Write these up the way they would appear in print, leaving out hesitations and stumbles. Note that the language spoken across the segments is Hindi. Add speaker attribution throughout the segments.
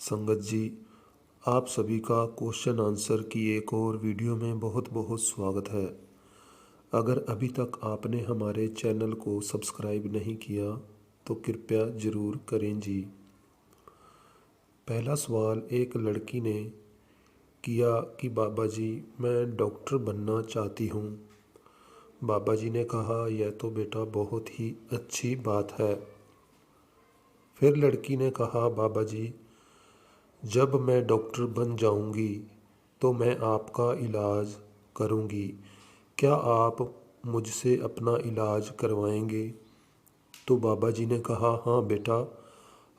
Speaker 1: संगत जी, आप सभी का क्वेश्चन आंसर की एक और वीडियो में बहुत बहुत स्वागत है। अगर अभी तक आपने हमारे चैनल को सब्सक्राइब नहीं किया तो कृपया ज़रूर करें जी। पहला सवाल एक लड़की ने किया कि बाबा जी मैं डॉक्टर बनना चाहती हूँ। बाबा जी ने कहा यह तो बेटा बहुत ही अच्छी बात है। फिर लड़की ने कहा बाबा जी जब मैं डॉक्टर बन जाऊंगी तो मैं आपका इलाज करूंगी, क्या आप मुझसे अपना इलाज करवाएंगे? तो बाबा जी ने कहा हाँ बेटा,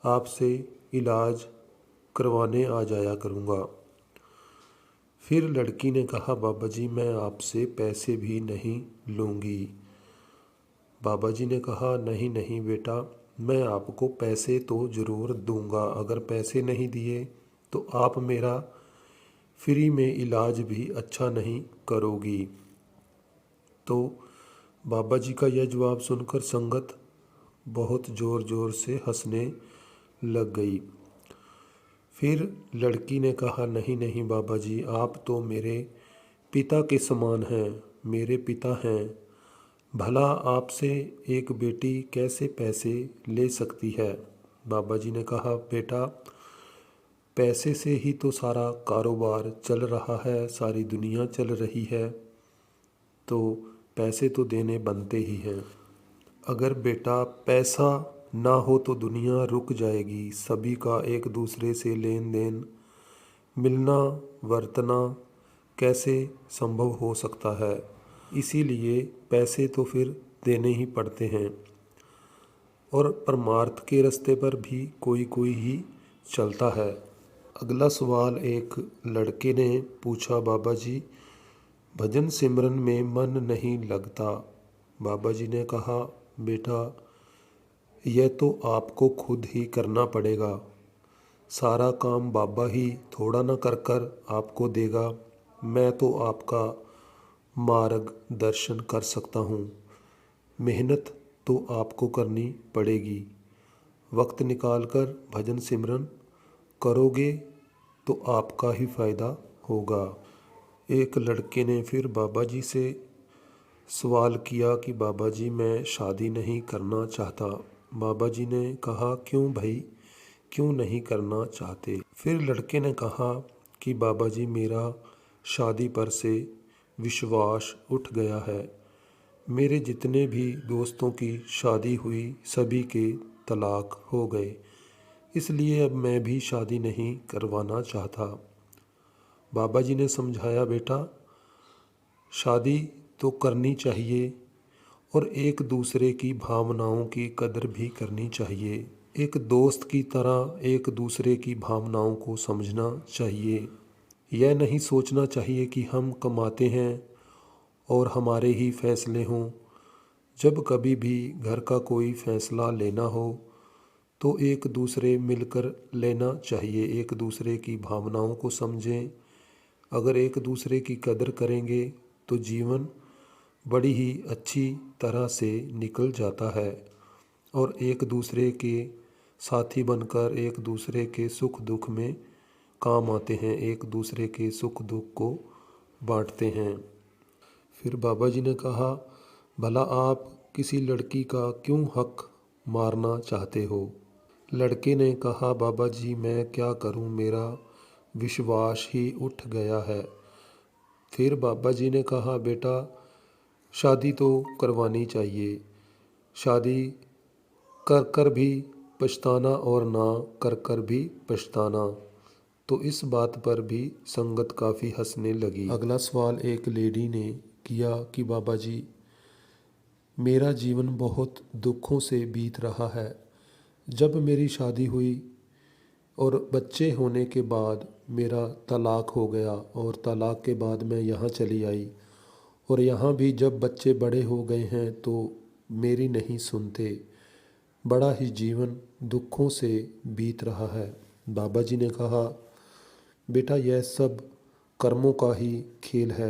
Speaker 1: आपसे इलाज करवाने आ जाया करूँगा। फिर लड़की ने कहा बाबा जी मैं आपसे पैसे भी नहीं लूँगी। बाबा जी ने कहा नहीं नहीं बेटा, मैं आपको पैसे तो ज़रूर दूंगा। अगर पैसे नहीं दिए तो आप मेरा फ्री में इलाज भी अच्छा नहीं करोगी। तो बाबा जी का यह जवाब सुनकर संगत बहुत ज़ोर ज़ोर से हंसने लग गई। फिर लड़की ने कहा नहीं नहीं बाबा जी, आप तो मेरे पिता के समान हैं, मेरे पिता हैं। भला आपसे एक बेटी कैसे पैसे ले सकती है? बाबा जी ने कहा बेटा, पैसे से ही तो सारा कारोबार चल रहा है, सारी दुनिया चल रही है, तो पैसे तो देने बनते ही हैं। अगर बेटा पैसा ना हो तो दुनिया रुक जाएगी। सभी का एक दूसरे से लेन देन, मिलना वर्तना कैसे संभव हो सकता है? इसीलिए पैसे तो फिर देने ही पड़ते हैं। और परमार्थ के रास्ते पर भी कोई कोई ही चलता है। अगला सवाल एक लड़के ने पूछा बाबा जी भजन सिमरन में मन नहीं लगता। बाबा जी ने कहा बेटा यह तो आपको खुद ही करना पड़ेगा। सारा काम बाबा ही थोड़ा ना कर कर आपको देगा। मैं तो आपका मार्गदर्शन कर सकता हूँ। मेहनत तो आपको करनी पड़ेगी। वक्त निकाल कर भजन सिमरन करोगे तो आपका ही फ़ायदा होगा। एक लड़के ने फिर बाबा जी से सवाल किया कि बाबा जी मैं शादी नहीं करना चाहता। बाबा जी ने कहा क्यों भाई, क्यों नहीं करना चाहते? फिर लड़के ने कहा कि बाबा जी मेरा शादी पर से विश्वास उठ गया है। मेरे जितने भी दोस्तों की शादी हुई सभी के तलाक हो गए, इसलिए अब मैं भी शादी नहीं करवाना चाहता। बाबा जी ने समझाया बेटा शादी तो करनी चाहिए और एक दूसरे की भावनाओं की कदर भी करनी चाहिए। एक दोस्त की तरह एक दूसरे की भावनाओं को समझना चाहिए। यह नहीं सोचना चाहिए कि हम कमाते हैं और हमारे ही फैसले हों। जब कभी भी घर का कोई फैसला लेना हो तो एक दूसरे मिलकर लेना चाहिए। एक दूसरे की भावनाओं को समझें। अगर एक दूसरे की कदर करेंगे तो जीवन बड़ी ही अच्छी तरह से निकल जाता है और एक दूसरे के साथी बनकर एक दूसरे के सुख दुख में काम आते हैं, एक दूसरे के सुख दुख को बांटते हैं। फिर बाबा जी ने कहा भला आप किसी लड़की का क्यों हक मारना चाहते हो? लड़के ने कहा बाबा जी मैं क्या करूं, मेरा विश्वास ही उठ गया है। फिर बाबा जी ने कहा बेटा शादी तो करवानी चाहिए। शादी कर कर भी पछताना और ना कर कर भी पछताना। तो इस बात पर भी संगत काफ़ी हंसने लगी। अगला सवाल एक लेडी ने किया कि बाबा जी मेरा जीवन बहुत दुखों से बीत रहा है। जब मेरी शादी हुई और बच्चे होने के बाद मेरा तलाक हो गया और तलाक के बाद मैं यहाँ चली आई और यहाँ भी जब बच्चे बड़े हो गए हैं तो मेरी नहीं सुनते। बड़ा ही जीवन दुखों से बीत रहा है। बाबा जी ने कहा बेटा यह सब कर्मों का ही खेल है।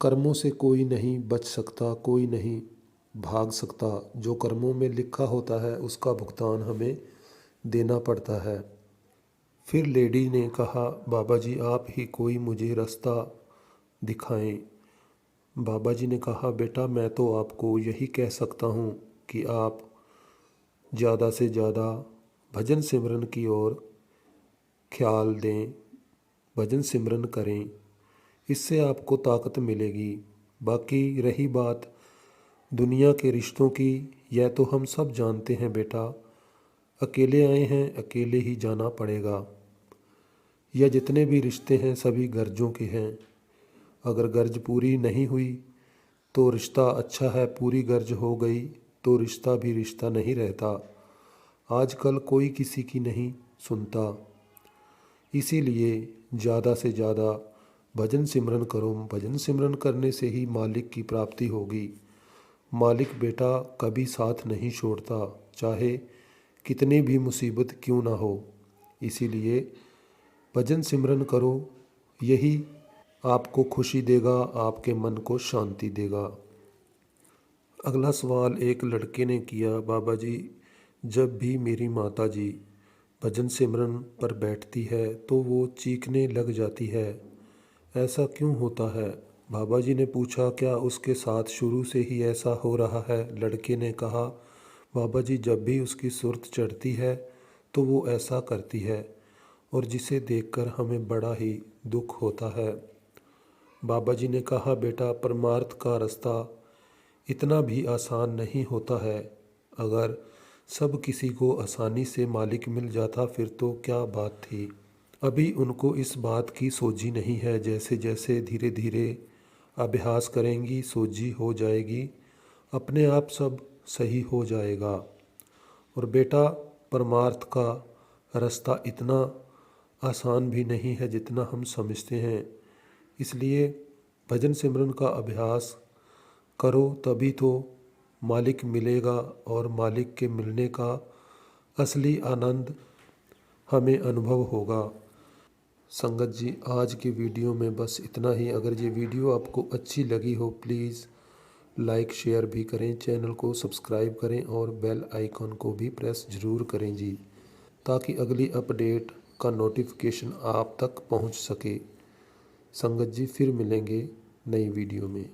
Speaker 1: कर्मों से कोई नहीं बच सकता, कोई नहीं भाग सकता। जो कर्मों में लिखा होता है उसका भुगतान हमें देना पड़ता है। फिर लेडी ने कहा, बाबा जी आप ही कोई मुझे रास्ता दिखाएं। बाबा जी ने कहा, बेटा मैं तो आपको यही कह सकता हूँ कि आप ज़्यादा से ज़्यादा भजन सिमरन की ओर ख्याल दें, भजन सिमरन करें, इससे आपको ताकत मिलेगी। बाकी रही बात दुनिया के रिश्तों की, यह तो हम सब जानते हैं बेटा, अकेले आए हैं अकेले ही जाना पड़ेगा। यह जितने भी रिश्ते हैं सभी गर्जों के हैं। अगर गर्ज पूरी नहीं हुई तो रिश्ता अच्छा है, पूरी गर्ज हो गई तो रिश्ता भी रिश्ता नहीं रहता। आजकल कोई किसी की नहीं सुनता, इसीलिए ज़्यादा से ज़्यादा भजन सिमरन करो। भजन सिमरन करने से ही मालिक की प्राप्ति होगी। मालिक बेटा कभी साथ नहीं छोड़ता, चाहे कितनी भी मुसीबत क्यों ना हो। इसीलिए भजन सिमरन करो, यही आपको खुशी देगा, आपके मन को शांति देगा। अगला सवाल एक लड़के ने किया, बाबा जी जब भी मेरी माता जी भजन सिमरन पर बैठती है तो वो चीखने लग जाती है, ऐसा क्यों होता है? बाबा जी ने पूछा, क्या उसके साथ शुरू से ही ऐसा हो रहा है? लड़के ने कहा, बाबा जी जब भी उसकी सुर्त चढ़ती है तो वो ऐसा करती है और जिसे देखकर हमें बड़ा ही दुख होता है। बाबा जी ने कहा, बेटा परमार्थ का रास्ता इतना भी आसान नहीं होता है। अगर सब किसी को आसानी से मालिक मिल जाता फिर तो क्या बात थी। अभी उनको इस बात की सोझी नहीं है। जैसे जैसे धीरे धीरे अभ्यास करेंगी सोझी हो जाएगी, अपने आप सब सही हो जाएगा। और बेटा परमार्थ का रास्ता इतना आसान भी नहीं है जितना हम समझते हैं। इसलिए भजन सिमरन का अभ्यास करो, तभी तो मालिक मिलेगा और मालिक के मिलने का असली आनंद हमें अनुभव होगा। संगत जी आज की वीडियो में बस इतना ही। अगर ये वीडियो आपको अच्छी लगी हो प्लीज़ लाइक शेयर भी करें, चैनल को सब्सक्राइब करें और बेल आइकॉन को भी प्रेस ज़रूर करें जी, ताकि अगली अपडेट का नोटिफिकेशन आप तक पहुंच सके। संगत जी फिर मिलेंगे नई वीडियो में।